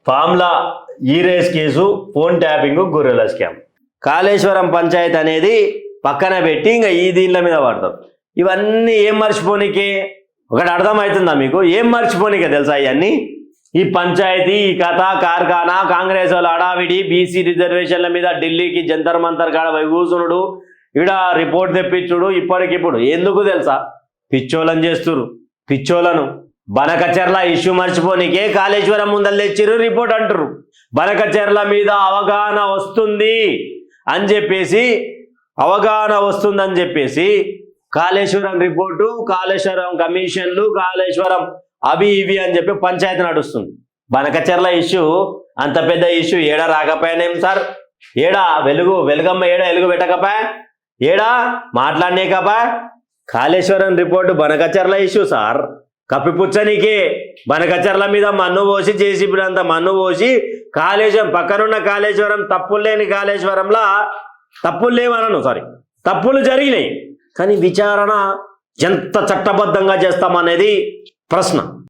ఫామ్లా ఈ-రేస్ case, phone tapping, గొర్రెల scam. Kaleshwaram panchayat అనేది పక్కన పెట్టి ఇంకా ఈ దీనిల మీద పడతారు. ఇవన్నీ ఏం మర్చిపోనికే? ఒకటి అర్థమవుతుందా మీకు? ఏం మర్చిపోనికే తెలుసా ఇవన్నీ? ఈ పంచాయతీ, ఈ కథ, కార్ఖానా, కాంగ్రెస్ వాళ్ళ అడావిడి, బీసీ రిజర్వేషన్ల మీద ఢిల్లీకి జంతర్ మంతర్ కాడ పోయి కూసునుడు, ఈడ రిపోర్ట్ తెప్పించుడు. ఇప్పటికిప్పుడు ఎందుకు తెలుసా? పిచ్చోళ్ళని చేస్తురు. పిచ్చోళ్ళను బనకచెర్ల ఇష్యూ మర్చిపోనికే కాళేశ్వరం ముందలు తెచ్చిర్రు, రిపోర్ట్ అంటారు. బనకచెర్ల మీద అవగాహన వస్తుందని చెప్పేసి కాళేశ్వరం రిపోర్టు, కాళేశ్వరం కమిషన్లు, కాళేశ్వరం అవి ఇవి అని చెప్పి పంచాయతీ నడుస్తుంది. బనకచెర్ల ఇష్యూ అంత పెద్ద ఇష్యూ ఏడా రాకపోయానేం సార్? ఏడా వెలుగమ్మ ఏడా వెలుగు పెట్టకపోయా? ఏడా మాట్లాడినేకపా? Kaleshwaram report Banakacherla issue sir. కప్పిపుచ్చనికే బనకచెర్ల మీద మన్ను పోసి, జేసీబీలంతా మన్ను పోసి, కాళేశ్వరం పక్కనున్న కాళేశ్వరం తప్పులు లేని కాళేశ్వరంలా తప్పులు జరిగినాయి. కానీ విచారణ ఎంత చట్టబద్ధంగా చేస్తామనేది ప్రశ్న.